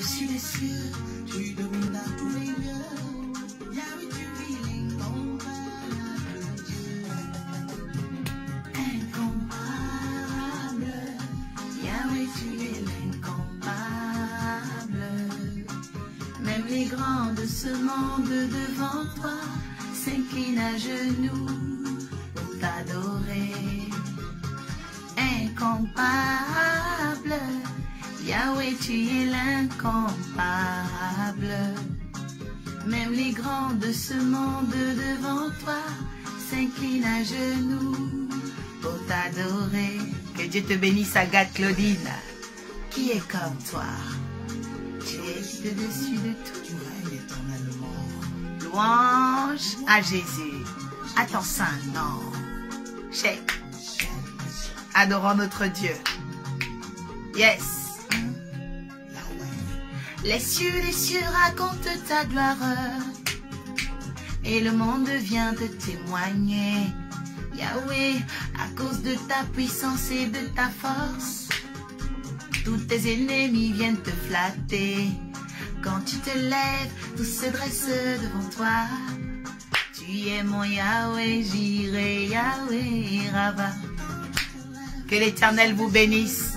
Au-dessus des cieux, tu domines à tous les lieux. Yahweh, tu vis l'incomparable Dieu. Incomparable. Yahweh, tu es l'incomparable. Même les grands de ce monde devant toi s'inclinent à genoux pour t'adorer. Incomparable, Yahweh, tu es l'incomparable. Même les grands de ce monde devant toi s'inclinent à genoux pour t'adorer. Que Dieu te bénisse, Agathe Claudine. Qui est comme toi? Tu es au-dessus de tout. Tu règnes éternellement. Louange à Jésus, à ton saint nom. Check. Adorons notre Dieu. Yes. Les cieux racontent ta gloire. Et le monde vient te témoigner. Yahweh, à cause de ta puissance et de ta force, tous tes ennemis viennent te flatter. Quand tu te lèves, tous se dressent devant toi. Tu es mon Yahweh, Jireh, Yahweh, Rabbah. Que l'Éternel vous bénisse.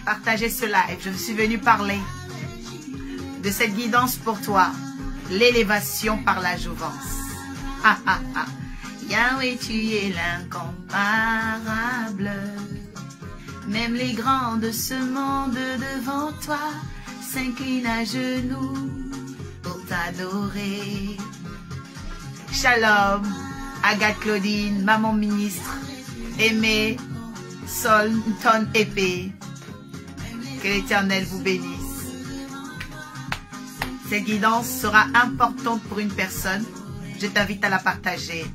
Partagez ce live. Je suis venu parler de cette guidance pour toi. L'élévation par la jouvence. Ah, ah, ah. Yahweh, tu es l'incomparable. Même les grands de ce monde devant toi s'inclinent à genoux pour t'adorer. Shalom, Agathe Claudine, maman ministre, Aimée, Sol, Ton, Épée. Que l'Éternel vous bénisse. Cette guidance sera importante pour une personne. Je t'invite à la partager.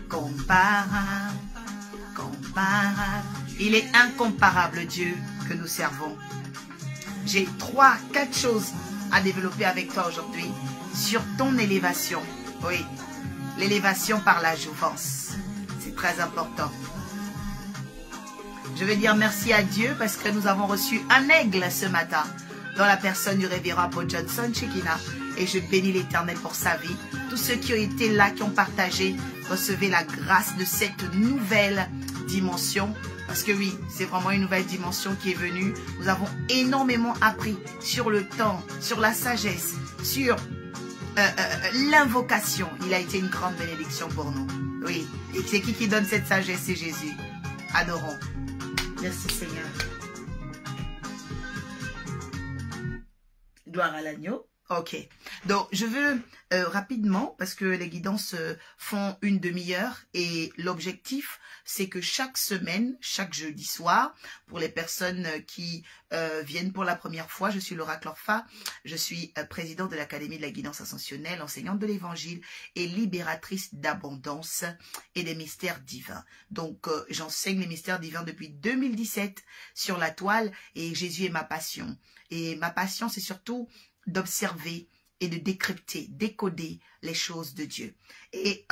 Comparable, comparable. Il est incomparable, Dieu, que nous servons. J'ai 3-4 choses à développer avec toi aujourd'hui sur ton élévation. Oui, l'élévation par la jouvence. C'est très important. Je veux dire merci à Dieu parce que nous avons reçu un aigle ce matin dans la personne du révérend Paul Johnson Chekina. Et je bénis l'Éternel pour sa vie. Tous ceux qui ont été là, qui ont partagé, recevez la grâce de cette nouvelle dimension. Parce que oui, c'est vraiment une nouvelle dimension qui est venue. Nous avons énormément appris sur le temps, sur la sagesse, sur l'invocation. Il a été une grande bénédiction pour nous. Oui, et c'est qui donne cette sagesse? C'est Jésus. Adorons. Merci Seigneur. Gloire à l'agneau. Ok, donc je veux rapidement, parce que les guidances font une demi-heure et l'objectif c'est que chaque semaine, chaque jeudi soir, pour les personnes qui viennent pour la première fois, je suis Laura Clorfa, je suis présidente de l'Académie de la guidance ascensionnelle, enseignante de l'évangile et libératrice d'abondance et des mystères divins. Donc j'enseigne les mystères divins depuis 2017 sur la toile et Jésus est ma passion. Et ma passion c'est surtout d'observer et de décrypter, décoder les choses de Dieu. Et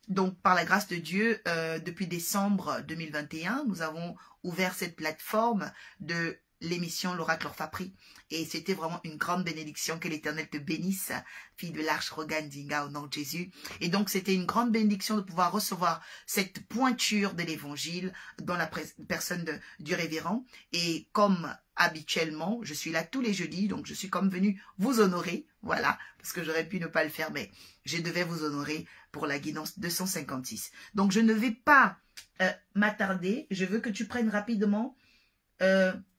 donc, par la grâce de Dieu, depuis décembre 2021, nous avons ouvert cette plateforme de l'émission l'Oracle Orfapri. Et c'était vraiment une grande bénédiction. Que l'Éternel te bénisse, fille de l'arche Rogandinga, au nom de Jésus. Et donc, c'était une grande bénédiction de pouvoir recevoir cette pointure de l'évangile dans la personne du révérend. Et comme habituellement, je suis là tous les jeudis, donc je suis comme venue vous honorer, voilà, parce que j'aurais pu ne pas le faire, mais je devais vous honorer pour la guidance 256. Donc je ne vais pas m'attarder, je veux que tu prennes rapidement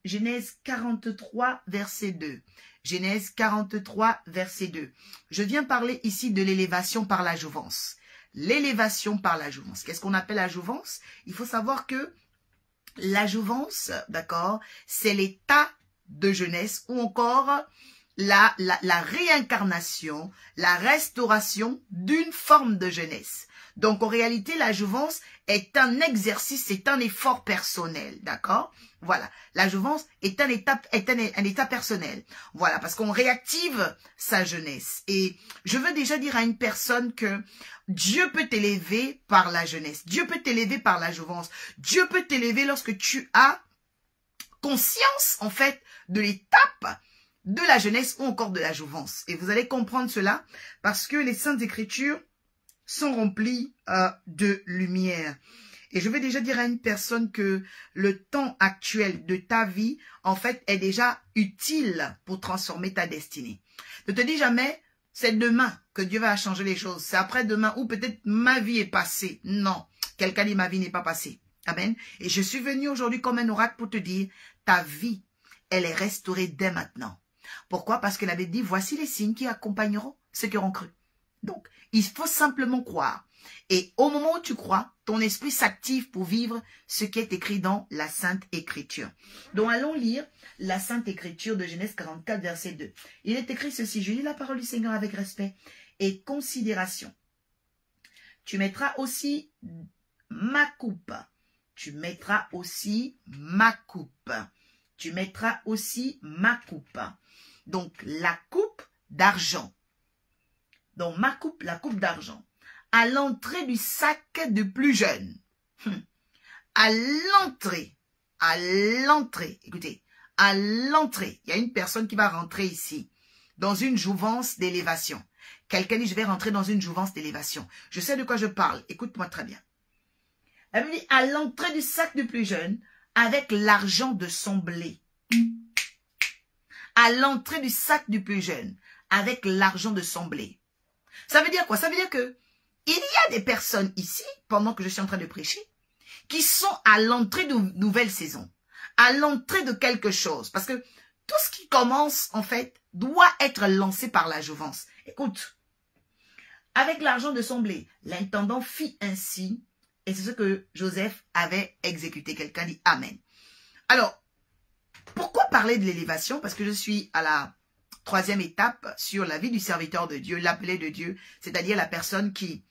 Genèse 43, verset 2. Genèse 43, verset 2. Je viens parler ici de l'élévation par la jouvence. L'élévation par la jouvence. Qu'est-ce qu'on appelle la jouvence? Il faut savoir que la jouvence, d'accord, c'est l'état de jeunesse ou encore la réincarnation, la restauration d'une forme de jeunesse. Donc, en réalité, la jouvence est un exercice, c'est un effort personnel, d'accord? Voilà, la jouvence est un état personnel. Voilà, parce qu'on réactive sa jeunesse. Et je veux déjà dire à une personne que Dieu peut t'élever par la jeunesse. Dieu peut t'élever par la jouvence. Dieu peut t'élever lorsque tu as conscience, en fait, de l'étape de la jeunesse ou encore de la jouvence. Et vous allez comprendre cela parce que les Saintes Écritures sont remplies de lumière. Et je vais déjà dire à une personne que le temps actuel de ta vie, en fait, est déjà utile pour transformer ta destinée. Ne te dis jamais, c'est demain que Dieu va changer les choses. C'est après-demain ou peut-être ma vie est passée. Non, quelqu'un dit ma vie n'est pas passée. Amen. Et je suis venu aujourd'hui comme un oracle pour te dire, ta vie, elle est restaurée dès maintenant. Pourquoi? Parce que la Bible dit, voici les signes qui accompagneront ceux qui auront cru. Donc, il faut simplement croire. Et au moment où tu crois, ton esprit s'active pour vivre ce qui est écrit dans la Sainte Écriture. Donc, allons lire la Sainte Écriture de Genèse 44, verset 2. Il est écrit ceci, je lis la parole du Seigneur avec respect et considération. Tu mettras aussi ma coupe. Tu mettras aussi ma coupe. Tu mettras aussi ma coupe. Donc, la coupe d'argent. Donc, ma coupe, la coupe d'argent. À l'entrée du sac du plus jeune. À l'entrée. Écoutez, à l'entrée. Il y a une personne qui va rentrer ici. Dans une jouvence d'élévation. Quelqu'un dit, je vais rentrer dans une jouvence d'élévation. Je sais de quoi je parle. Écoute-moi très bien. Elle me dit, à l'entrée du sac du plus jeune, avec l'argent de son blé. À l'entrée du sac du plus jeune, avec l'argent de son blé. Ça veut dire quoi? Ça veut dire que il y a des personnes ici, pendant que je suis en train de prêcher, qui sont à l'entrée d'une nouvelle saison, à l'entrée de quelque chose. Parce que tout ce qui commence, en fait, doit être lancé par la jouvence. Écoute, avec l'argent de son blé, l'intendant fit ainsi, et c'est ce que Joseph avait exécuté. Quelqu'un dit Amen. Alors, pourquoi parler de l'élévation? Parce que je suis à la 3e étape sur la vie du serviteur de Dieu, l'appelé de Dieu, c'est-à-dire la personne qui,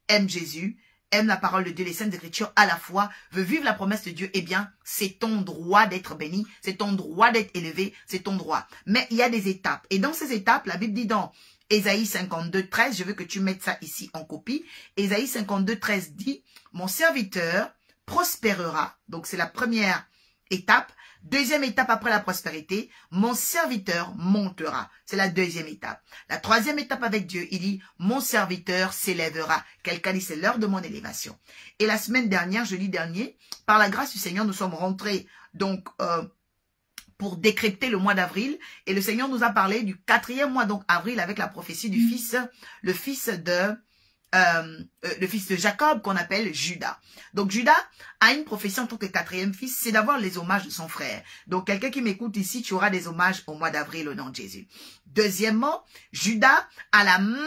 aime Jésus, aime la parole de Dieu, les Saintes Écritures à la fois, veut vivre la promesse de Dieu, eh bien, c'est ton droit d'être béni, c'est ton droit d'être élevé, c'est ton droit. Mais il y a des étapes. Et dans ces étapes, la Bible dit dans Ésaïe 52, 13, je veux que tu mettes ça ici en copie. Ésaïe 52, 13 dit, mon serviteur prospérera. Donc, c'est la première étape. Deuxième étape après la prospérité, mon serviteur montera. C'est la deuxième étape. La troisième étape avec Dieu, il dit, mon serviteur s'élèvera. Quelqu'un dit, c'est l'heure de mon élévation. Et la semaine dernière, jeudi dernier, par la grâce du Seigneur, nous sommes rentrés donc pour décrypter le mois d'avril. Et le Seigneur nous a parlé du 4e mois, donc avril, avec la prophétie du fils, le fils de Jacob qu'on appelle Judas. Donc Judas a une prophétie en tant que 4e fils, c'est d'avoir les hommages de son frère. Donc quelqu'un qui m'écoute ici, tu auras des hommages au mois d'avril au nom de Jésus. Deuxièmement, Judas a la main,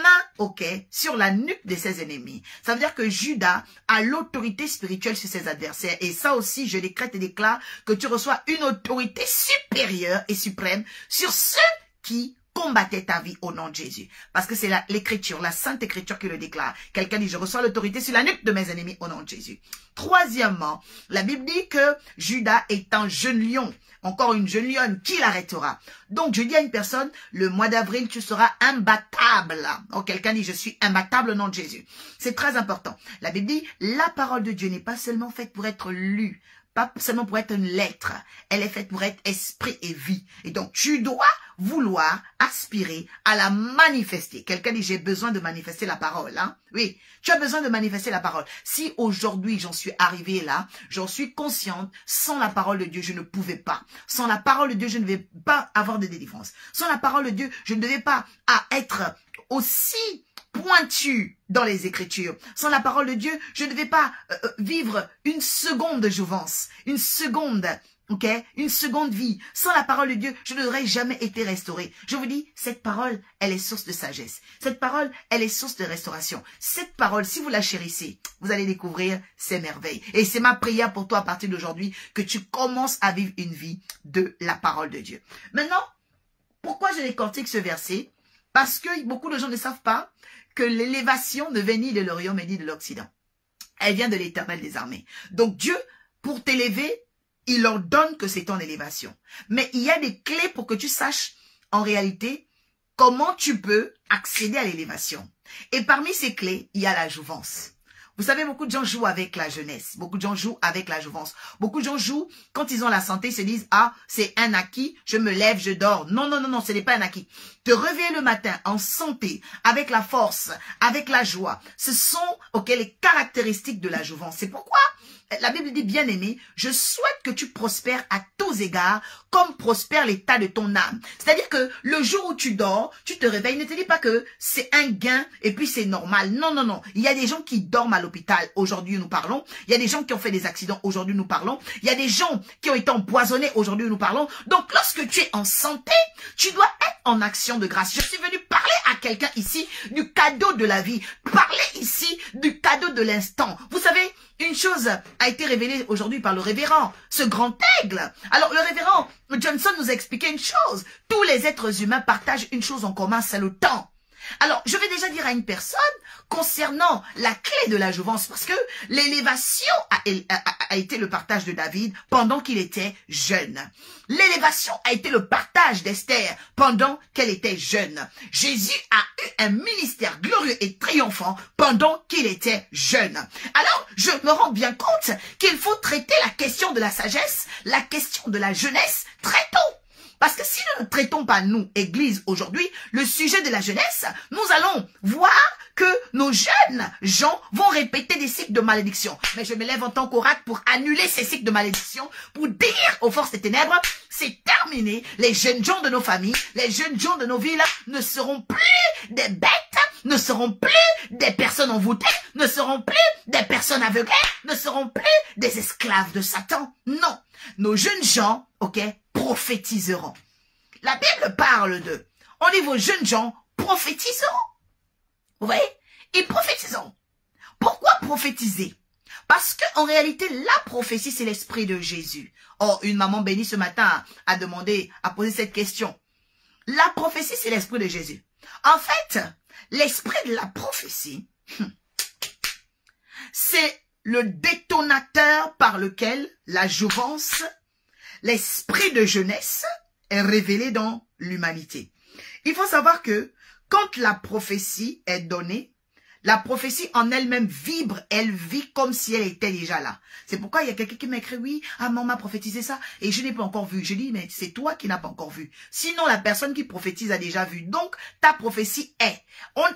sur la nuque de ses ennemis. Ça veut dire que Judas a l'autorité spirituelle sur ses adversaires. Et ça aussi, je décrète et déclare que tu reçois une autorité supérieure et suprême sur ceux qui combattait ta vie au nom de Jésus. Parce que c'est l'écriture, la Sainte Écriture qui le déclare. Quelqu'un dit, je reçois l'autorité sur la nuque de mes ennemis au nom de Jésus. Troisièmement, la Bible dit que Judas est un jeune lion. Encore une jeune lionne, qui l'arrêtera? Donc, je dis à une personne, le mois d'avril, tu seras imbattable. Oh, quelqu'un dit, je suis imbattable au nom de Jésus. C'est très important. La Bible dit, la parole de Dieu n'est pas seulement faite pour être lue, pas seulement pour être une lettre, elle est faite pour être esprit et vie. Et donc, tu dois vouloir aspirer à la manifester. Quelqu'un dit, j'ai besoin de manifester la parole. Hein? Oui, tu as besoin de manifester la parole. Si aujourd'hui, j'en suis arrivée là, j'en suis consciente, sans la parole de Dieu, je ne pouvais pas. Sans la parole de Dieu, je ne vais pas avoir de délivrance. Sans la parole de Dieu, je ne devais pas être aussi pointu dans les Écritures. Sans la parole de Dieu, je ne vais pas vivre une seconde de jouvence, une seconde vie. Sans la parole de Dieu, je n'aurais jamais été restauré. Je vous dis, cette parole, elle est source de sagesse. Cette parole, elle est source de restauration. Cette parole, si vous la chérissez, vous allez découvrir ses merveilles. Et c'est ma prière pour toi à partir d'aujourd'hui, que tu commences à vivre une vie de la parole de Dieu. Maintenant, pourquoi je décortique ce verset? Parce que beaucoup de gens ne savent pas que l'élévation ne vient ni de l'Orient, mais ni de l'Occident. Elle vient de l'Éternel des armées. Donc Dieu, pour t'élever, il ordonne que c'est ton élévation. Mais il y a des clés pour que tu saches, en réalité, comment tu peux accéder à l'élévation. Et parmi ces clés, il y a la jouvence. Vous savez, beaucoup de gens jouent avec la jeunesse. Beaucoup de gens jouent avec la jouvence. Beaucoup de gens jouent, quand ils ont la santé, ils se disent, ah, c'est un acquis, je me lève, je dors. Non, non, non, non, ce n'est pas un acquis. Te réveiller le matin en santé, avec la force, avec la joie, ce sont les caractéristiques de la jouvence. C'est pourquoi la Bible dit, bien aimé, je souhaite que tu prospères à tous égards, comme prospère l'état de ton âme. C'est-à-dire que le jour où tu dors, tu te réveilles, ne te dis pas que c'est un gain et puis c'est normal. Non, non, non. Il y a des gens qui dorment à l'hôpital. Aujourd'hui, nous parlons. Il y a des gens qui ont fait des accidents. Aujourd'hui, nous parlons. Il y a des gens qui ont été empoisonnés. Aujourd'hui, nous parlons. Donc, lorsque tu es en santé, tu dois être en action de grâce. Je suis venu parler à quelqu'un ici du cadeau de la vie. Parler ici du cadeau de l'instant. Vous savez, une chose a été révélée aujourd'hui par le révérend, ce grand aigle. Alors, le révérend Johnson nous a expliqué une chose. Tous les êtres humains partagent une chose en commun, c'est le temps. Alors, je vais déjà dire à une personne concernant la clé de la jouvence, parce que l'élévation a été le partage de David pendant qu'il était jeune. L'élévation a été le partage d'Esther pendant qu'elle était jeune. Jésus a eu un ministère glorieux et triomphant pendant qu'il était jeune. Alors, je me rends bien compte qu'il faut traiter la question de la sagesse, la question de la jeunesse très tôt. Parce que si nous ne traitons pas, nous, Église, aujourd'hui, le sujet de la jeunesse, nous allons voir que nos jeunes gens vont répéter des cycles de malédiction. Mais je me lève en tant qu'oracle pour annuler ces cycles de malédiction, pour dire aux forces des ténèbres, c'est terminé. Les jeunes gens de nos familles, les jeunes gens de nos villes ne seront plus des bêtes, ne seront plus des personnes envoûtées, ne seront plus des personnes aveuglées, ne seront plus des esclaves de Satan. Non. Nos jeunes gens, prophétiseront. La Bible parle de, on dit vos jeunes gens prophétiseront. Vous voyez? Ils prophétiseront. Pourquoi prophétiser? Parce qu'en réalité, la prophétie, c'est l'esprit de Jésus. Or, une maman bénie ce matin a demandé, a posé cette question. La prophétie, c'est l'esprit de Jésus. En fait, l'esprit de la prophétie, c'est le détonateur par lequel la jouvence, l'esprit de jeunesse est révélé dans l'humanité. Il faut savoir que quand la prophétie est donnée, la prophétie en elle-même vibre, elle vit comme si elle était déjà là. C'est pourquoi il y a quelqu'un qui m'a écrit, oui, maman m'a prophétisé ça et je n'ai pas encore vu. Je dis, mais c'est toi qui n'as pas encore vu. Sinon, la personne qui prophétise a déjà vu. Donc, ta prophétie est.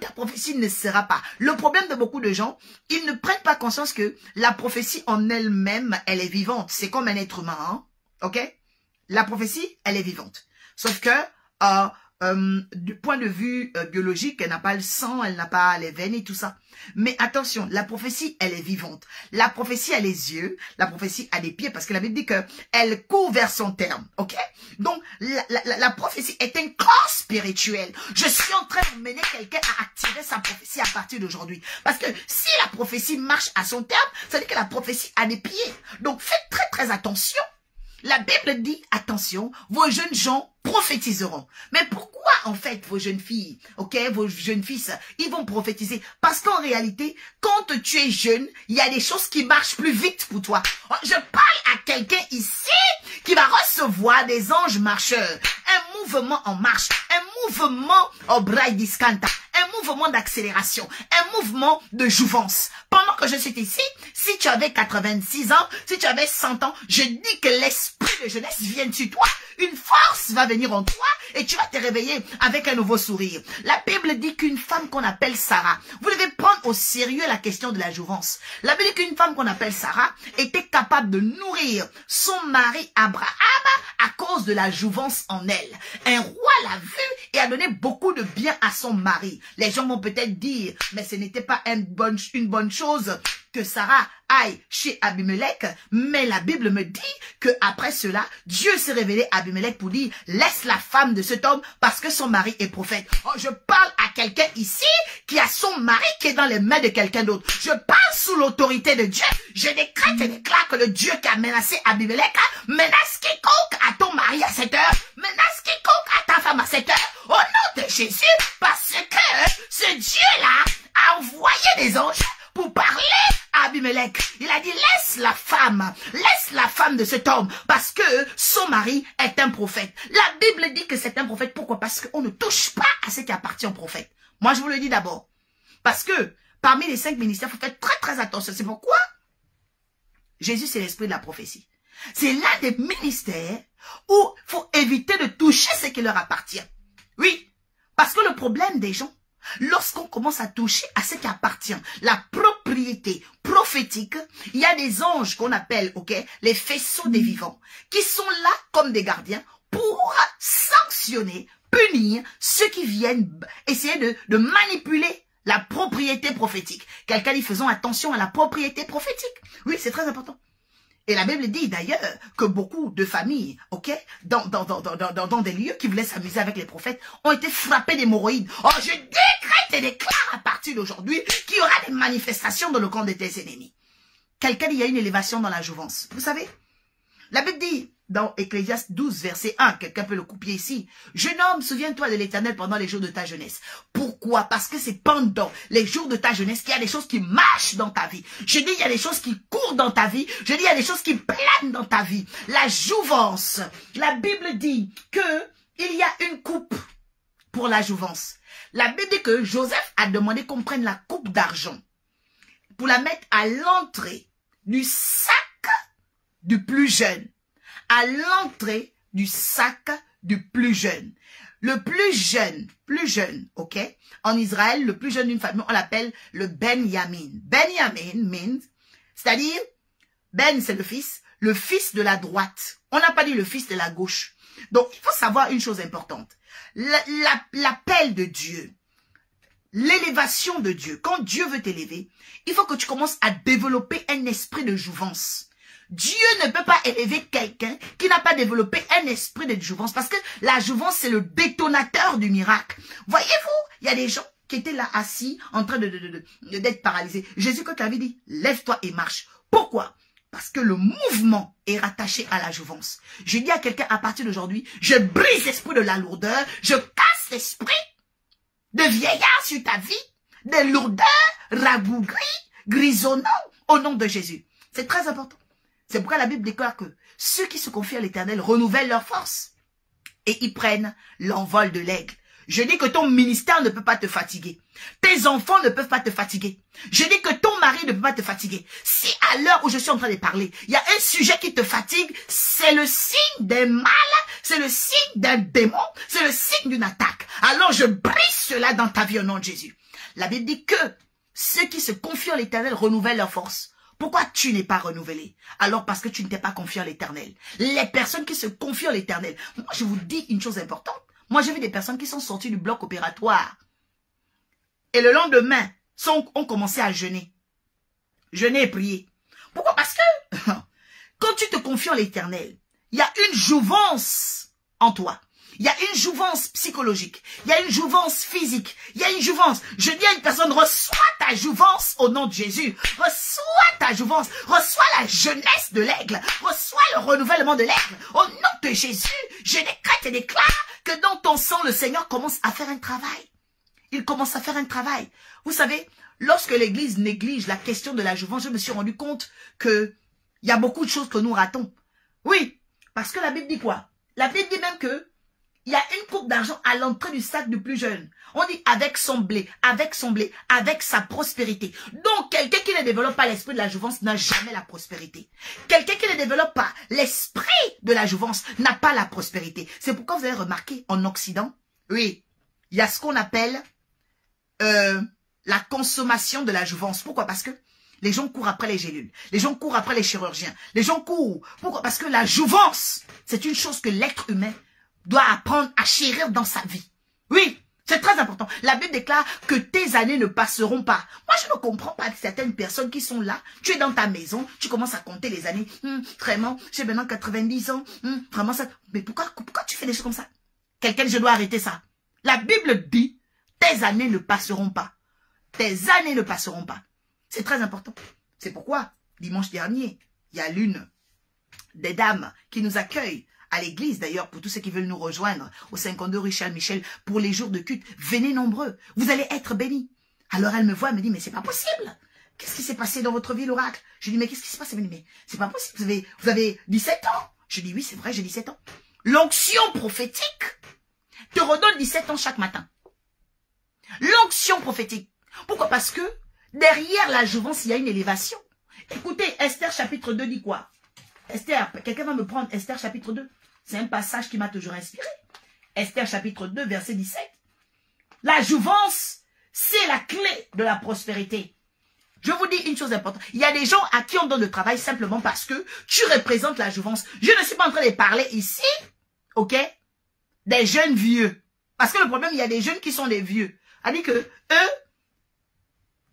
Ta prophétie ne sera pas. Le problème de beaucoup de gens, ils ne prennent pas conscience que la prophétie en elle-même, elle est vivante. C'est comme un être humain, hein? Ok? La prophétie, elle est vivante. Sauf que, du point de vue biologique, elle n'a pas le sang, elle n'a pas les veines et tout ça. Mais attention, la prophétie, elle est vivante. La prophétie a les yeux, la prophétie a des pieds, parce que la Bible dit qu'elle court vers son terme. Ok? Donc, la prophétie est un corps spirituel. Je suis en train d'emmener quelqu'un à activer sa prophétie à partir d'aujourd'hui. Parce que si la prophétie marche à son terme, ça veut dire que la prophétie a des pieds. Donc, faites très très attention. La Bible dit, attention, vos jeunes gens prophétiseront. Mais pourquoi, en fait, vos jeunes filles, vos jeunes fils, ils vont prophétiser? Parce qu'en réalité, quand tu es jeune, il y a des choses qui marchent plus vite pour toi. Je parle à quelqu'un ici qui va recevoir des anges marcheurs. Un mouvement en marche, un mouvement au braille discanta, un mouvement d'accélération, un mouvement de jouvence. Pendant que je suis ici, si tu avais 86 ans, si tu avais 100 ans, je dis que l'esprit de jeunesse vienne sur toi. Une force va venir en toi et tu vas te réveiller avec un nouveau sourire. La Bible dit qu'une femme qu'on appelle Sarah, vous devez prendre au sérieux la question de la jouvence. La Bible dit qu'une femme qu'on appelle Sarah était capable de nourrir son mari Abraham à cause de la jouvence en elle. Un roi l'a vu et a donné beaucoup de bien à son mari. Les gens vont peut-être dire, mais ce n'était pas une bonne chose que Sarah aille chez Abimelech, mais la Bible me dit que après cela, Dieu s'est révélé à Abimelech pour dire, laisse la femme de cet homme parce que son mari est prophète. Oh, je parle à quelqu'un ici qui a son mari qui est dans les mains de quelqu'un d'autre. Je parle sous l'autorité de Dieu. Je décrète et déclare que le Dieu qui a menacé Abimelech menace quiconque à ton mari à cette heure, menace quiconque à ta femme à cette heure, au nom de Jésus, parce que ce Dieu-là a envoyé des anges pour parler à Abimelech. Il a dit, laisse la femme de cet homme, parce que son mari est un prophète. La Bible dit que c'est un prophète. Pourquoi? Parce qu'on ne touche pas à ce qui appartient au prophète. Moi, je vous le dis d'abord. Parce que parmi les 5 ministères, il faut faire très très attention. C'est pourquoi Jésus, c'est l'esprit de la prophétie. C'est l'un des ministères où il faut éviter de toucher ce qui leur appartient. Oui, parce que le problème des gens, lorsqu'on commence à toucher à ce qui appartient, la propriété prophétique, il y a des anges qu'on appelle, ok, les faisceaux des vivants, qui sont là comme des gardiens pour sanctionner, punir ceux qui viennent essayer de manipuler la propriété prophétique. Quelqu'un dit, faisons attention à la propriété prophétique. Oui, c'est très important. Et la Bible dit d'ailleurs que beaucoup de familles, ok, dans des lieux qui voulaient s'amuser avec les prophètes, ont été frappés d'hémorroïdes. Oh, je décrète et déclare à partir d'aujourd'hui qu'il y aura des manifestations dans le camp de tes ennemis. Quelqu'un dit, il y a une élévation dans la jouvence. Vous savez, la Bible dit, dans Ecclésiaste 12, verset 1, quelqu'un peut le copier ici. Jeune homme, souviens-toi de l'Éternel pendant les jours de ta jeunesse. Pourquoi? Parce que c'est pendant les jours de ta jeunesse qu'il y a des choses qui marchent dans ta vie. Je dis, il y a des choses qui courent dans ta vie. Je dis, il y a des choses qui planent dans ta vie. La jouvence. La Bible dit que il y a une coupe pour la jouvence. La Bible dit que Joseph a demandé qu'on prenne la coupe d'argent pour la mettre à l'entrée du sac du plus jeune. À l'entrée du sac du plus jeune. Le plus jeune, ok? En Israël, le plus jeune d'une famille, on l'appelle le Benjamin. Benjamin means, c'est-à-dire, Ben c'est le fils de la droite. On n'a pas dit le fils de la gauche. Donc, il faut savoir une chose importante. L'appel de Dieu, l'élévation de Dieu, quand Dieu veut t'élever, il faut que tu commences à développer un esprit de jouvence. Dieu ne peut pas élever quelqu'un qui n'a pas développé un esprit de jouvence. Parce que la jouvence, c'est le détonateur du miracle. Voyez-vous, il y a des gens qui étaient là assis, en train d'être paralysés. Jésus, quand il avait dit, lève-toi et marche. Pourquoi? Parce que le mouvement est rattaché à la jouvence. Je dis à quelqu'un, à partir d'aujourd'hui, je brise l'esprit de la lourdeur, je casse l'esprit de vieillard sur ta vie, de lourdeur, rabougrie, grisonnant, au nom de Jésus. C'est très important. C'est pourquoi la Bible déclare que ceux qui se confient à l'Éternel renouvellent leur force et ils prennent l'envol de l'aigle. Je dis que ton ministère ne peut pas te fatiguer. Tes enfants ne peuvent pas te fatiguer. Je dis que ton mari ne peut pas te fatiguer. Si à l'heure où je suis en train de parler, il y a un sujet qui te fatigue, c'est le signe d'un mal, c'est le signe d'un démon, c'est le signe d'une attaque. Alors je brise cela dans ta vie au nom de Jésus. La Bible dit que ceux qui se confient à l'Éternel renouvellent leur force. Pourquoi tu n'es pas renouvelé? Alors parce que tu ne t'es pas confié à l'Éternel. Les personnes qui se confient à l'Éternel. Moi, je vous dis une chose importante. Moi, j'ai vu des personnes qui sont sorties du bloc opératoire. Et le lendemain, ont commencé à jeûner. Jeûner et prier. Pourquoi? Parce que quand tu te confies en l'Éternel, il y a une jouvence en toi. Il y a une jouvence psychologique. Il y a une jouvence physique. Il y a une jouvence. Je dis à une personne, reçois ta jouvence au nom de Jésus. Reçois ta jouvence. Reçois la jeunesse de l'aigle. Reçois le renouvellement de l'aigle. Au nom de Jésus, je décrète et déclare que dans ton sang, le Seigneur commence à faire un travail. Il commence à faire un travail. Vous savez, lorsque l'Église néglige la question de la jouvence, je me suis rendu compte que il y a beaucoup de choses que nous ratons. Oui, parce que la Bible dit quoi? La Bible dit même que il y a une coupe d'argent à l'entrée du sac du plus jeune. On dit avec son blé, avec sa prospérité. Donc, quelqu'un qui ne développe pas l'esprit de la jouvence n'a jamais la prospérité. Quelqu'un qui ne développe pas l'esprit de la jouvence n'a pas la prospérité. C'est pourquoi vous avez remarqué en Occident, oui, il y a ce qu'on appelle la consommation de la jouvence. Pourquoi? Parce que les gens courent après les gélules. Les gens courent après les chirurgiens. Les gens courent. Pourquoi? Parce que la jouvence, c'est une chose que l'être humain doit apprendre à chérir dans sa vie. Oui, c'est très important. La Bible déclare que tes années ne passeront pas. Moi, je ne comprends pas certaines personnes qui sont là. Tu es dans ta maison, tu commences à compter les années. Vraiment, j'ai maintenant 90 ans. Vraiment ça. Mais pourquoi tu fais des choses comme ça? Quelqu'un, je dois arrêter ça. La Bible dit, tes années ne passeront pas. Tes années ne passeront pas. C'est très important. C'est pourquoi, dimanche dernier, il y a l'une des dames qui nous accueille à l'église d'ailleurs, pour tous ceux qui veulent nous rejoindre, au 52 rue Charles Michel, pour les jours de culte, venez nombreux, vous allez être bénis. Alors elle me voit, elle me dit, mais c'est pas possible. Qu'est-ce qui s'est passé dans votre vie, l'oracle? Je dis, mais qu'est-ce qui s'est passé? Elle me dit, mais c'est pas possible, vous avez 17 ans. Je dis, oui, c'est vrai, j'ai 17 ans. L'onction prophétique te redonne 17 ans chaque matin. L'onction prophétique. Pourquoi? Parce que Derrière la jouvence, il y a une élévation. Écoutez, Esther chapitre 2 dit quoi? Esther, quelqu'un va me prendre Esther chapitre 2. C'est un passage qui m'a toujours inspiré. Esther chapitre 2, verset 17. La jouvence, c'est la clé de la prospérité. Je vous dis une chose importante. Il y a des gens à qui on donne le travail simplement parce que tu représentes la jouvence. Je ne suis pas en train de parler ici, ok, des jeunes vieux. Parce que le problème, il y a des jeunes qui sont des vieux. C'est-à-dire que eux,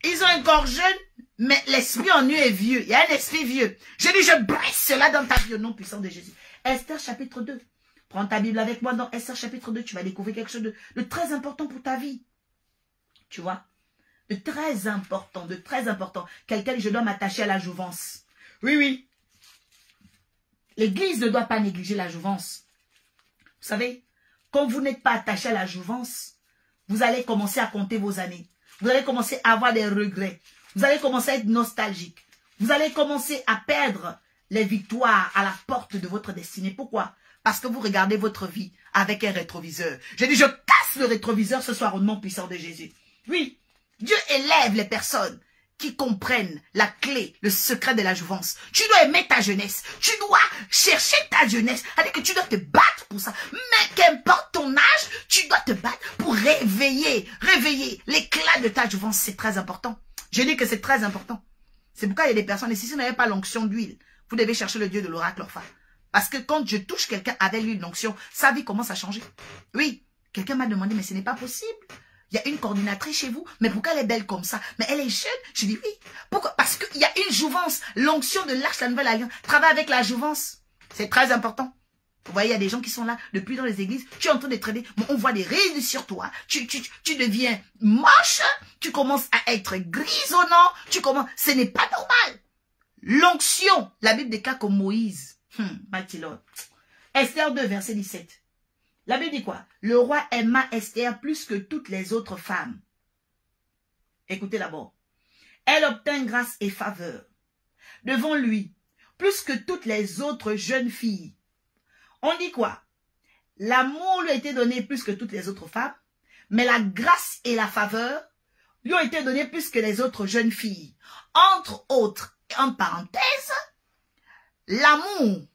ils ont un corps jeune, mais l'esprit en eux est vieux. Il y a un esprit vieux. Je dis, je brise cela dans ta vie au nom puissant de Jésus. Esther chapitre 2. Prends ta Bible avec moi dans Esther chapitre 2. Tu vas découvrir quelque chose de très important pour ta vie. Tu vois? De très important, de très important. Quelqu'un, je dois m'attacher à la jouvence. Oui, oui. L'Église ne doit pas négliger la jouvence. Vous savez, quand vous n'êtes pas attaché à la jouvence, vous allez commencer à compter vos années. Vous allez commencer à avoir des regrets. Vous allez commencer à être nostalgique. Vous allez commencer à perdre les victoires à la porte de votre destinée. Pourquoi? Parce que vous regardez votre vie avec un rétroviseur. Je dis, je casse le rétroviseur ce soir au nom puissant de Jésus. Oui. Dieu élève les personnes qui comprennent la clé, le secret de la jouvence. Tu dois aimer ta jeunesse. Tu dois chercher ta jeunesse. C'est-à-dire que tu dois te battre pour ça. Mais qu'importe ton âge, tu dois te battre pour réveiller l'éclat de ta jouvence. C'est très important. Je dis que c'est très important. C'est pourquoi il y a des personnes, et si vous n'avez pas l'onction d'huile, vous devez chercher le Dieu de l'oracle Orpha. Parce que quand je touche quelqu'un avec l'huile d'onction, sa vie commence à changer. Oui, quelqu'un m'a demandé, mais ce n'est pas possible. Il y a une coordinatrice chez vous, mais pourquoi elle est belle comme ça? Mais elle est jeune. Je dis oui. Pourquoi? Parce qu'il y a une jouvence. L'onction de l'Arche de la Nouvelle Alliance travaille avec la jouvence. C'est très important. Vous voyez, il y a des gens qui sont là depuis dans les églises. Tu es en train de traîner. On voit des rides sur toi. Tu deviens moche. Tu commences à être grisonnant. Ce n'est pas normal. L'onction. La Bible déclare comme Moïse. Mighty Lord. Esther 2, verset 17. La Bible dit quoi? Le roi aima Esther plus que toutes les autres femmes. Écoutez d'abord. Elle obtint grâce et faveur devant lui, plus que toutes les autres jeunes filles. On dit quoi? L'amour lui a été donné plus que toutes les autres femmes, mais la grâce et la faveur lui ont été données plus que les autres jeunes filles. Entre autres, en parenthèse, l'amour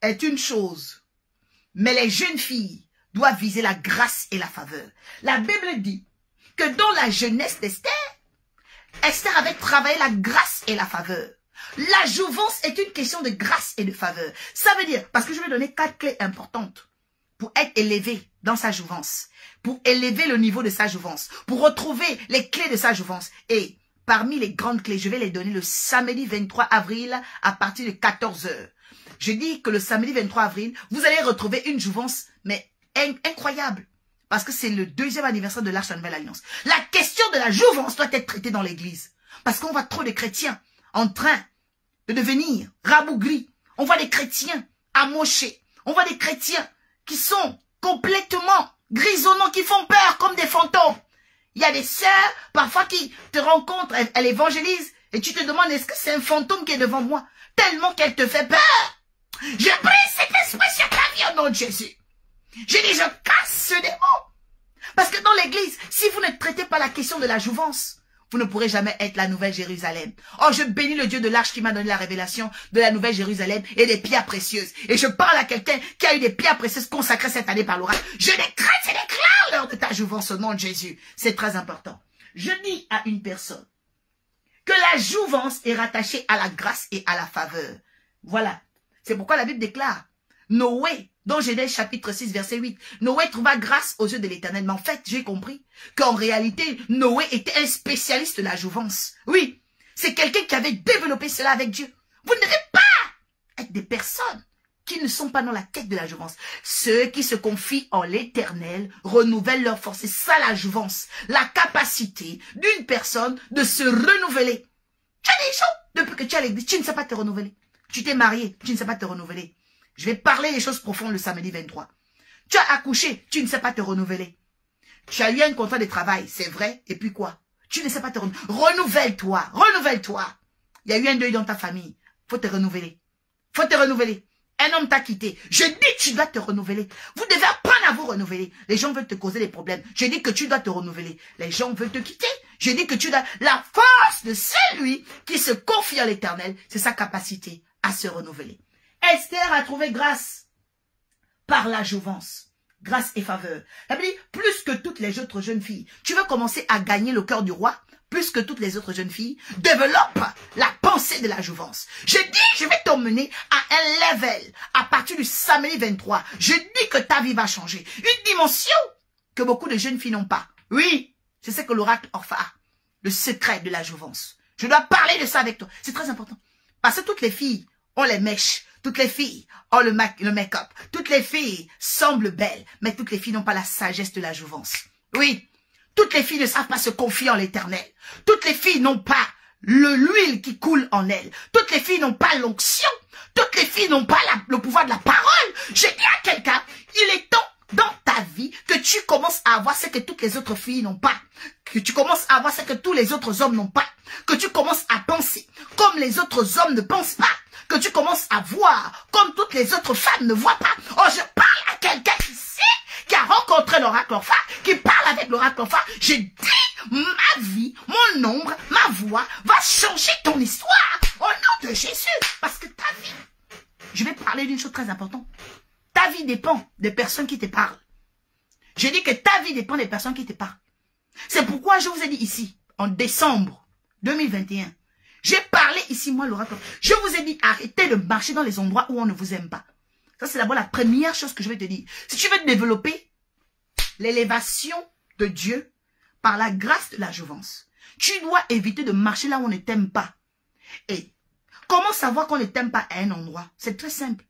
est une chose, mais les jeunes filles doivent viser la grâce et la faveur. La Bible dit que dans la jeunesse d'Esther, Esther avait travaillé la grâce et la faveur. La jouvence est une question de grâce et de faveur. Ça veut dire, parce que je vais donner 4 clés importantes pour être élevé dans sa jouvence, pour élever le niveau de sa jouvence, pour retrouver les clés de sa jouvence. Et parmi les grandes clés, je vais les donner le samedi 23 avril à partir de 14 h. Je dis que le samedi 23 avril, vous allez retrouver une jouvence, mais incroyable. Parce que c'est le 2e anniversaire de l'Arche de la Nouvelle Alliance. La question de la jouvence doit être traitée dans l'église. Parce qu'on voit trop de chrétiens en train de devenir rabougris. On voit des chrétiens amochés. On voit des chrétiens qui sont complètement grisonnants, qui font peur comme des fantômes. Il y a des sœurs, parfois, qui te rencontrent, elles évangélisent, et tu te demandes, est-ce que c'est un fantôme qui est devant moi? Tellement qu'elle te fait peur. Je brise cet esprit sur ta vie au nom de Jésus. Je dis, je casse ce démon. Parce que dans l'église, si vous ne traitez pas la question de la jouvence, vous ne pourrez jamais être la nouvelle Jérusalem. Oh, je bénis le Dieu de l'Arche qui m'a donné la révélation de la nouvelle Jérusalem et des pierres précieuses. Et je parle à quelqu'un qui a eu des pierres précieuses consacrées cette année par l'oracle. Je décrète et déclare l'heure de ta jouvence au nom de Jésus. C'est très important. Je dis à une personne que la jouvence est rattachée à la grâce et à la faveur. Voilà. C'est pourquoi la Bible déclare Noé, dans Genèse chapitre 6, verset 8, Noé trouva grâce aux yeux de l'Éternel. Mais en fait, j'ai compris qu'en réalité, Noé était un spécialiste de la jouvence. Oui, c'est quelqu'un qui avait développé cela avec Dieu. Vous ne devez pas être des personnes qui ne sont pas dans la quête de la jouvence. Ceux qui se confient en l'Éternel renouvellent leur force. C'est ça la jouvence, la capacité d'une personne de se renouveler. Tu as des gens, depuis que tu es à l'église, tu ne sais pas te renouveler. Tu t'es marié, tu ne sais pas te renouveler. Je vais parler des choses profondes le samedi 23. Tu as accouché, tu ne sais pas te renouveler. Tu as eu un contrat de travail, c'est vrai, et puis quoi? Tu ne sais pas te renouveler. Renouvelle-toi, renouvelle-toi. Il y a eu un deuil dans ta famille. Faut te renouveler. Faut te renouveler. Un homme t'a quitté. Je dis que tu dois te renouveler. Vous devez apprendre à vous renouveler. Les gens veulent te causer des problèmes. Je dis que tu dois te renouveler. Les gens veulent te quitter. Je dis que tu as la force de celui qui se confie à l'Éternel. C'est sa capacité à se renouveler. Esther a trouvé grâce par la jouvence. Grâce et faveur. Ça veut dire, plus que toutes les autres jeunes filles, tu veux commencer à gagner le cœur du roi, plus que toutes les autres jeunes filles, développe la pensée de la jouvence. Je dis, je vais t'emmener à un level à partir du samedi 23. Je dis que ta vie va changer. Une dimension que beaucoup de jeunes filles n'ont pas. Oui, c'est ce que l'oracle Orpha a. Le secret de la jouvence. Je dois parler de ça avec toi. C'est très important. Parce que toutes les filles ont les mèches. Toutes les filles ont le make-up. Toutes les filles semblent belles. Mais toutes les filles n'ont pas la sagesse de la jouvence. Oui. Toutes les filles ne savent pas se confier en l'Éternel. Toutes les filles n'ont pas l'huile qui coule en elles. Toutes les filles n'ont pas l'onction. Toutes les filles n'ont pas le pouvoir de la parole. Je dis à quelqu'un, il est temps dans ta vie que tu commences à avoir ce que toutes les autres filles n'ont pas. Que tu commences à avoir ce que tous les autres hommes n'ont pas. Que tu commences à penser comme les autres hommes ne pensent pas. Que tu commences à voir comme toutes les autres femmes ne voient pas. Oh, je parle à quelqu'un qui a rencontré l'oracle Orpha, qui parle avec l'oracle Orpha. Je dis, ma vie, mon ombre, ma voix va changer ton histoire au nom de Jésus. Parce que ta vie, je vais parler d'une chose très importante. Ta vie dépend des personnes qui te parlent. Je dis que ta vie dépend des personnes qui te parlent. C'est pourquoi je vous ai dit ici, en décembre 2021, j'ai parlé ici, moi, l'oracle. Je vous ai dit, arrêtez de marcher dans les endroits où on ne vous aime pas. Ça, c'est d'abord la première chose que je vais te dire. Si tu veux développer l'élévation de Dieu par la grâce de la jouvence, tu dois éviter de marcher là où on ne t'aime pas. Et comment savoir qu'on ne t'aime pas à un endroit? C'est très simple.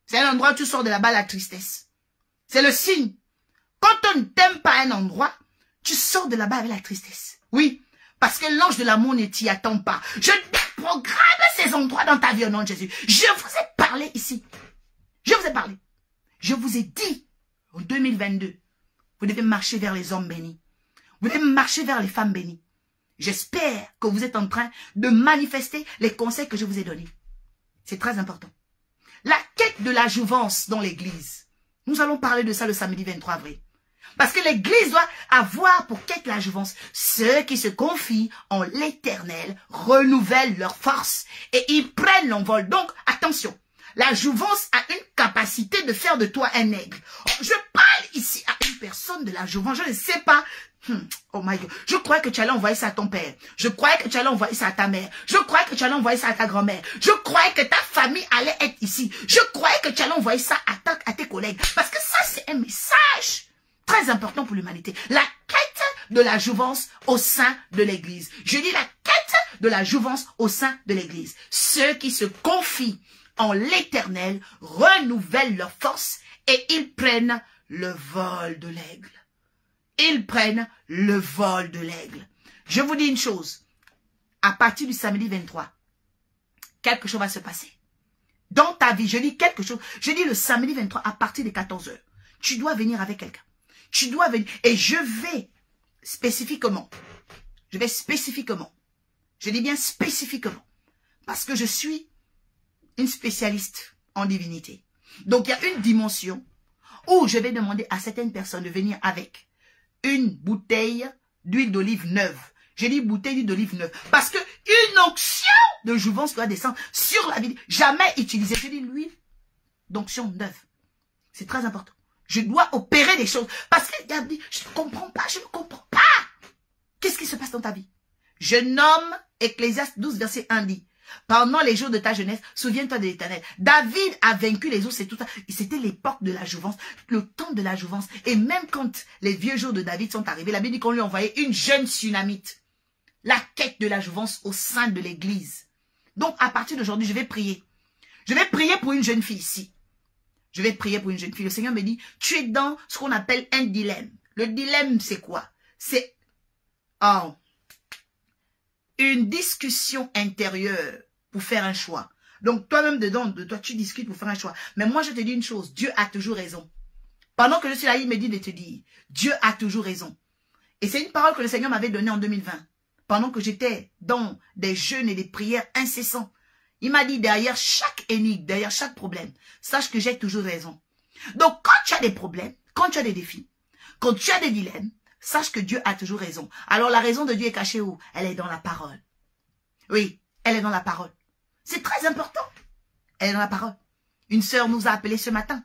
C'est un endroit où tu sors de là-bas la tristesse. C'est le signe. Quand on ne t'aime pas à un endroit, tu sors de là-bas avec la tristesse. Oui, parce que l'ange de l'amour ne t'y attend pas. Je déprogramme ces endroits dans ta vie au nom de Jésus. Je vous ai parlé ici. Je vous ai parlé. Je vous ai dit, en 2022, vous devez marcher vers les hommes bénis. Vous devez marcher vers les femmes bénies. J'espère que vous êtes en train de manifester les conseils que je vous ai donnés. C'est très important. La quête de la jouvence dans l'église. Nous allons parler de ça le samedi 23 avril. Parce que l'église doit avoir pour quête la jouvence. Ceux qui se confient en l'Éternel renouvellent leur force et ils prennent l'envol. Donc, attention. La jouvence a une capacité de faire de toi un aigle. Je parle ici à une personne de la jouvence. Je ne sais pas. Oh my God. Je croyais que tu allais envoyer ça à ton père. Je croyais que tu allais envoyer ça à ta mère. Je croyais que tu allais envoyer ça à ta grand-mère. Je croyais que ta famille allait être ici. Je croyais que tu allais envoyer ça à tes collègues. Parce que ça, c'est un message très important pour l'humanité. La quête de la jouvence au sein de l'église. Je dis la quête de la jouvence au sein de l'église. Ceux qui se confient en l'Éternel renouvellent leur force et ils prennent le vol de l'aigle. Ils prennent le vol de l'aigle. Je vous dis une chose. À partir du samedi 23, quelque chose va se passer. Dans ta vie, je dis quelque chose. Je dis le samedi 23 à partir de 14 h. Tu dois venir avec quelqu'un. Tu dois venir. Et je vais spécifiquement. Je dis bien spécifiquement. Parce que je suis une spécialiste en divinité. Donc, il y a une dimension où je vais demander à certaines personnes de venir avec une bouteille d'huile d'olive neuve. J'ai dit bouteille d'huile d'olive neuve. Parce que une onction de jouvence doit descendre sur la vie. Jamais utiliser. Je dis l'huile d'onction neuve. C'est très important. Je dois opérer des choses. Parce qu'il y a dit, je ne comprends pas, je ne comprends pas. Qu'est-ce qui se passe dans ta vie? Je nomme Ecclésiaste 12, verset 1 dit. Pendant les jours de ta jeunesse, souviens-toi de l'Éternel. David a vaincu les ours et tout ça. C'était l'époque de la jouvence, le temps de la jouvence. Et même quand les vieux jours de David sont arrivés, la Bible dit qu'on lui envoyait une jeune Sunamite. La quête de la jouvence au sein de l'église. Donc, à partir d'aujourd'hui, je vais prier. Je vais prier pour une jeune fille ici. Je vais prier pour une jeune fille. Le Seigneur me dit, tu es dans ce qu'on appelle un dilemme. Le dilemme, c'est quoi? C'est une discussion intérieure pour faire un choix. Donc, toi-même, dedans de toi, tu discutes pour faire un choix. Mais moi, je te dis une chose, Dieu a toujours raison. Pendant que je suis là, il me dit de te dire, Dieu a toujours raison. Et c'est une parole que le Seigneur m'avait donnée en 2020. Pendant que j'étais dans des jeûnes et des prières incessants. Il m'a dit, derrière chaque énigme, derrière chaque problème, sache que j'ai toujours raison. Donc, quand tu as des problèmes, quand tu as des défis, quand tu as des dilemmes, sache que Dieu a toujours raison. Alors la raison de Dieu est cachée où? Elle est dans la parole. Oui, elle est dans la parole. C'est très important. Elle est dans la parole. Une sœur nous a appelé ce matin,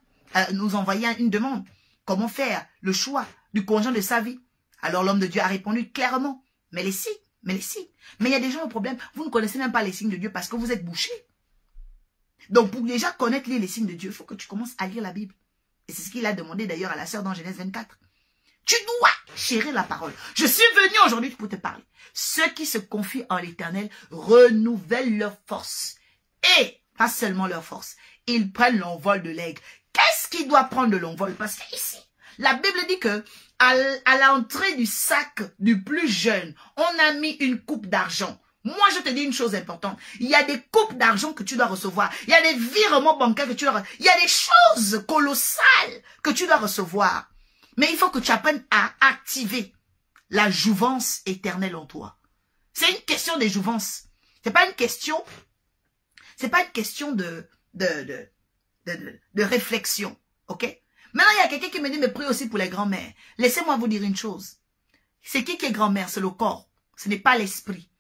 nous a envoyé une demande. Comment faire le choix du conjoint de sa vie? Alors l'homme de Dieu a répondu clairement, mais les signes, mais les signes. Mais il y a des gens au problème, vous ne connaissez même pas les signes de Dieu parce que vous êtes bouchés. Donc pour déjà connaître les signes de Dieu, il faut que tu commences à lire la Bible. Et c'est ce qu'il a demandé d'ailleurs à la sœur dans Genèse 24. Tu dois chérir la parole. Je suis venu aujourd'hui pour te parler. Ceux qui se confient en l'Éternel renouvellent leur force. Et pas seulement leur force, ils prennent l'envol de l'aigle. Qu'est-ce qui doit prendre de l'envol? Parce que ici, la Bible dit que à l'entrée du sac du plus jeune, on a mis une coupe d'argent. Moi, je te dis une chose importante. Il y a des coupes d'argent que tu dois recevoir. Il y a des virements bancaires que tu dois recevoir. Il y a des choses colossales que tu dois recevoir. Mais il faut que tu apprennes à activer la jouvence éternelle en toi. C'est une question de jouvence. C'est pas une question de réflexion. Ok? Maintenant, il y a quelqu'un qui me dit, mais prie aussi pour les grands-mères. Laissez-moi vous dire une chose. C'est qui est grand-mère? C'est le corps. Ce n'est pas l'esprit.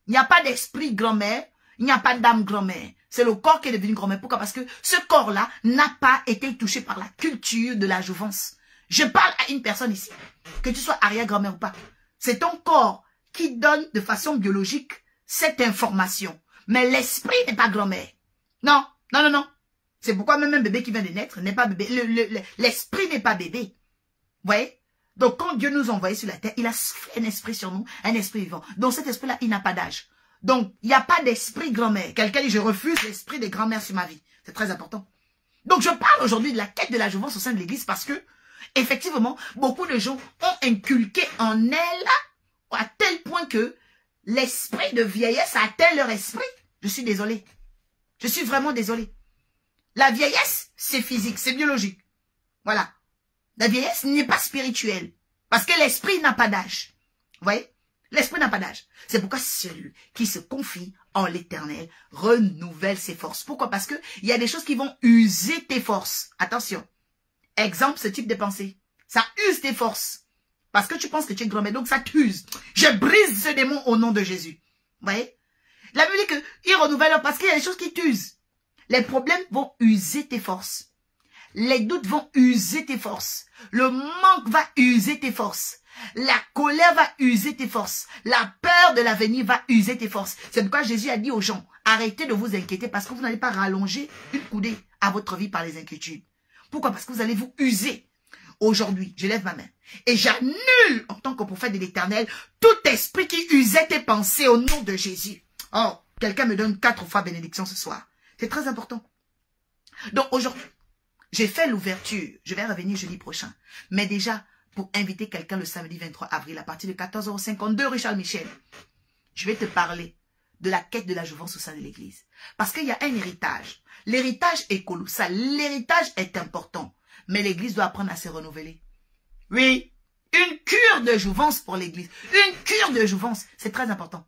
Il n'y a pas d'esprit grand-mère. Il n'y a pas d'âme grand-mère. C'est le corps qui est devenu grand-mère. Pourquoi? Parce que ce corps-là n'a pas été touché par la culture de la jouvence. Je parle à une personne ici, que tu sois arrière-grand-mère ou pas. C'est ton corps qui donne de façon biologique cette information. Mais l'esprit n'est pas grand-mère. Non, non, non, non. C'est pourquoi même un bébé qui vient de naître n'est pas bébé. L'esprit n'est pas bébé. Vous voyez? Donc quand Dieu nous a envoyés sur la terre, il a soufflé un esprit sur nous, un esprit vivant. Donc cet esprit-là, il n'a pas d'âge. Donc il n'y a pas d'esprit grand-mère. Quelqu'un dit, je refuse l'esprit des grand-mères sur ma vie. C'est très important. Donc je parle aujourd'hui de la quête de la jouvence au sein de l'église parce que, effectivement, beaucoup de gens ont inculqué en elle à tel point que l'esprit de vieillesse a atteint leur esprit. Je suis désolée. Je suis vraiment désolée. La vieillesse, c'est physique, c'est biologique. Voilà. La vieillesse n'est pas spirituelle. Parce que l'esprit n'a pas d'âge. Vous voyez? L'esprit n'a pas d'âge. C'est pourquoi celui qui se confie en l'Éternel renouvelle ses forces. Pourquoi? Parce que il y a des choses qui vont user tes forces. Attention. Exemple, ce type de pensée. Ça use tes forces. Parce que tu penses que tu es grand-mère, donc ça t'use. Je brise ce démon au nom de Jésus. Vous voyez? La Bible dit qu'il renouvelle parce qu'il y a des choses qui t'usent. Les problèmes vont user tes forces. Les doutes vont user tes forces. Le manque va user tes forces. La colère va user tes forces. La peur de l'avenir va user tes forces. C'est pourquoi Jésus a dit aux gens, arrêtez de vous inquiéter parce que vous n'allez pas rallonger une coudée à votre vie par les inquiétudes. Pourquoi? Parce que vous allez vous user. Aujourd'hui, je lève ma main et j'annule en tant que prophète de l'Éternel tout esprit qui usait tes pensées au nom de Jésus. Oh, quelqu'un me donne 4 fois bénédiction ce soir. C'est très important. Donc aujourd'hui, j'ai fait l'ouverture. Je vais revenir jeudi prochain. Mais déjà, pour inviter quelqu'un le samedi 23 avril à partir de 14h52, Richard Michel, je vais te parler de la quête de la jouvence au sein de l'église. Parce qu'il y a un héritage. L'héritage est colossal. L'héritage est important. Mais l'église doit apprendre à se renouveler. Oui, une cure de jouvence pour l'église. Une cure de jouvence, c'est très important.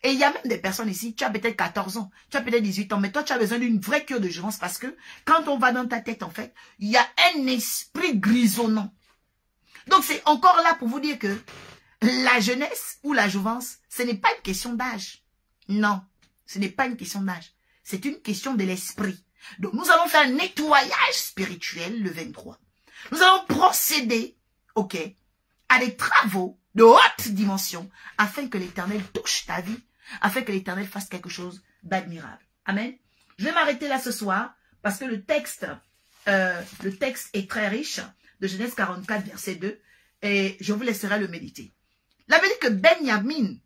Et il y a même des personnes ici, tu as peut-être 14 ans, tu as peut-être 18 ans, mais toi tu as besoin d'une vraie cure de jouvence parce que quand on va dans ta tête en fait, il y a un esprit grisonnant. Donc c'est encore là pour vous dire que la jeunesse ou la jouvence, ce n'est pas une question d'âge. Non, ce n'est pas une question d'âge. C'est une question de l'esprit. Donc nous allons faire un nettoyage spirituel le 23. Nous allons procéder, ok, à des travaux de haute dimension afin que l'Éternel touche ta vie, afin que l'Éternel fasse quelque chose d'admirable. Amen. Je vais m'arrêter là ce soir parce que le texte est très riche de Genèse 44, verset 2 et je vous laisserai le méditer. La Bible dit que Benjamin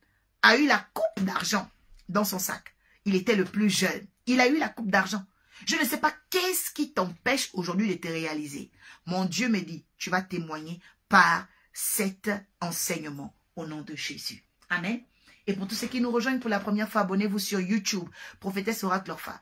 a eu la coupe d'argent dans son sac. Il était le plus jeune. Il a eu la coupe d'argent. Je ne sais pas qu'est-ce qui t'empêche aujourd'hui de te réaliser. Mon Dieu me dit, tu vas témoigner par cet enseignement au nom de Jésus. Amen. Et pour tous ceux qui nous rejoignent pour la première fois, abonnez-vous sur YouTube, Prophétesse Oracle Orpha.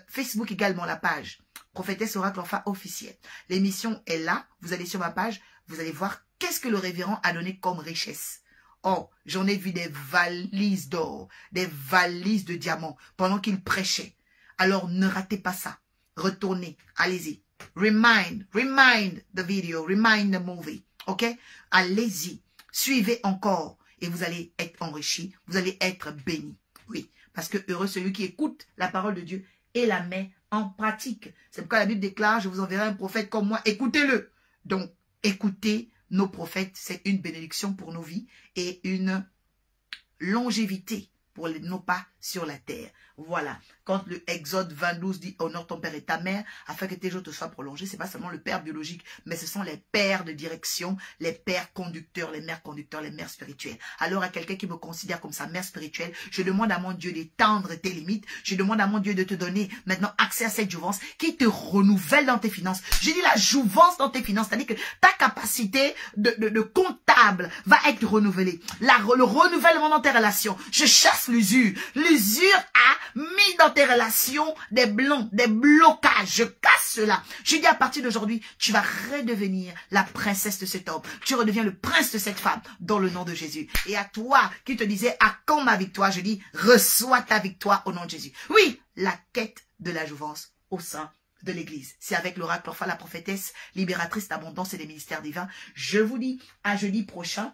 Facebook également, la page Prophétesse Oracle Orpha officielle. L'émission est là. Vous allez sur ma page, vous allez voir qu'est-ce que le révérend a donné comme richesse. Oh, j'en ai vu des valises d'or, des valises de diamants pendant qu'il prêchait. Alors ne ratez pas ça. Retournez, allez-y. Remind the video, remind the movie. Ok? Allez-y. Suivez encore et vous allez être enrichis, vous allez être bénis. Oui, parce que heureux celui qui écoute la parole de Dieu et la met en pratique. C'est pourquoi la Bible déclare, je vous enverrai un prophète comme moi, écoutez-le. Donc, écoutez nos prophètes, c'est une bénédiction pour nos vies et une longévité pour nos pas sur la terre. Voilà. Quand le Exode 20:12 dit « Honore ton père et ta mère afin que tes jours te soient prolongés », ce n'est pas seulement le père biologique, mais ce sont les pères de direction, les pères conducteurs, les mères spirituelles. Alors à quelqu'un qui me considère comme sa mère spirituelle, je demande à mon Dieu d'étendre tes limites. Je demande à mon Dieu de te donner maintenant accès à cette jouvence qui te renouvelle dans tes finances. Je dis la jouvence dans tes finances, c'est-à-dire que ta capacité de comptable va être renouvelée. Le renouvellement dans tes relations. Je chasse l'usure. L'usure a mis dans tes relations des blocages. Je casse cela. Je dis à partir d'aujourd'hui, tu vas redevenir la princesse de cet homme. Tu redeviens le prince de cette femme dans le nom de Jésus. Et à toi qui te disais, à quand ma victoire? Je dis, reçois ta victoire au nom de Jésus. Oui, la quête de la jouvence au sein de l'église. C'est avec l'oracle Orpha, la prophétesse, libératrice d'abondance et des ministères divins. Je vous dis, à jeudi prochain,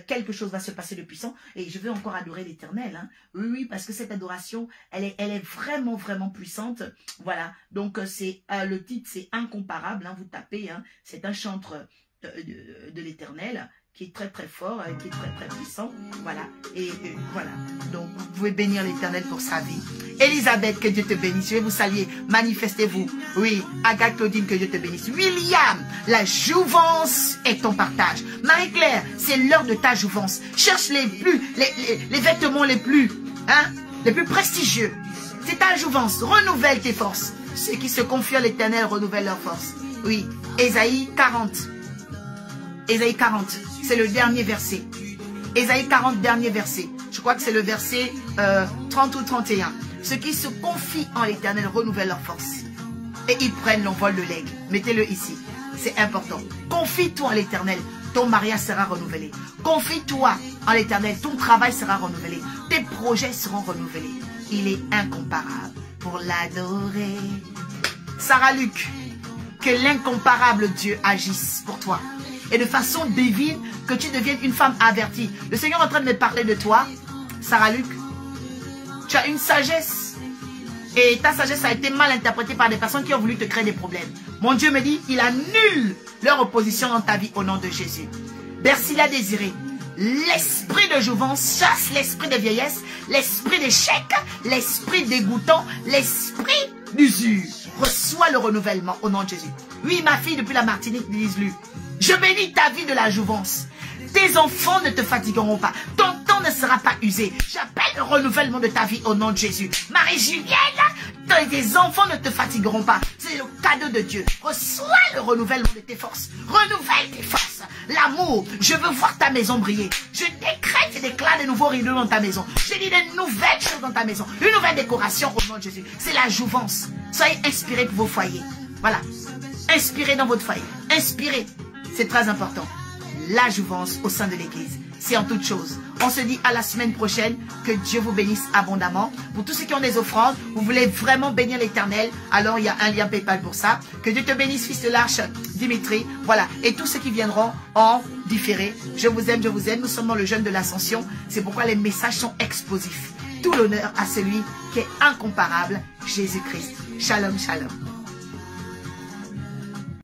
quelque chose va se passer de puissant et je vais encore adorer l'Éternel. Hein. Oui, parce que cette adoration, elle est vraiment, vraiment puissante. Voilà, donc c'est le titre, c'est incomparable. Hein, vous tapez, hein, c'est un chantre de l'Éternel qui est très, très fort, qui est très, très puissant. Voilà, et voilà. Donc, vous pouvez bénir l'Éternel pour sa vie. Elisabeth, que Dieu te bénisse. Je vais vous saluer. Manifestez-vous. Oui, Agathe Claudine, que Dieu te bénisse. William, la jouvence est ton partage. Marie-Claire, c'est l'heure de ta jouvence. Cherche les vêtements les plus prestigieux. C'est ta jouvence. Renouvelle tes forces. Ceux qui se confient à l'Éternel renouvellent leurs forces. Oui, Ésaïe 40. Ésaïe 40, c'est le dernier verset. Ésaïe 40, dernier verset. Je crois que c'est le verset 30 ou 31. Ceux qui se confient en l'Éternel renouvellent leurs forces. Et ils prennent l'envol de l'aigle. Mettez-le ici. C'est important. Confie-toi en l'Éternel. Ton mariage sera renouvelé. Confie-toi en l'Éternel. Ton travail sera renouvelé. Tes projets seront renouvelés. Il est incomparable. Pour l'adorer. Sarah Luc, que l'incomparable Dieu agisse pour toi. Et de façon divine, que tu deviennes une femme avertie. Le Seigneur est en train de me parler de toi, Sarah Luc. Tu as une sagesse. Et ta sagesse a été mal interprétée par des personnes qui ont voulu te créer des problèmes. Mon Dieu me dit, il annule leur opposition dans ta vie au nom de Jésus. Bercy l'a désiré. L'esprit de jouvence chasse l'esprit de vieillesse, l'esprit d'échec, l'esprit dégoûtant, l'esprit d'usure. Reçois le renouvellement au nom de Jésus. Oui, ma fille, depuis la Martinique, dis-lui. Je bénis ta vie de la jouvence. Tes enfants ne te fatigueront pas. Ton temps ne sera pas usé. J'appelle le renouvellement de ta vie au nom de Jésus. Marie-Julienne, tes enfants ne te fatigueront pas. C'est le cadeau de Dieu. Reçois le renouvellement de tes forces. Renouvelle tes forces. L'amour, je veux voir ta maison briller. Je décrète et déclare de nouveaux rideaux dans ta maison. Je dis de nouvelles choses dans ta maison. Une nouvelle décoration au nom de Jésus. C'est la jouvence. Soyez inspirés pour vos foyers. Voilà. Inspirez dans votre foyer. Inspirez. C'est très important. La jouvence au sein de l'église. C'est en toute chose. On se dit à la semaine prochaine. Que Dieu vous bénisse abondamment. Pour tous ceux qui ont des offrandes, vous voulez vraiment bénir l'Éternel, alors il y a un lien PayPal pour ça. Que Dieu te bénisse, fils de l'Arche, Dimitri. Voilà. Et tous ceux qui viendront en différé. Je vous aime, je vous aime. Nous sommes dans le jeûne de l'Ascension. C'est pourquoi les messages sont explosifs. Tout l'honneur à celui qui est incomparable, Jésus-Christ. Shalom, shalom.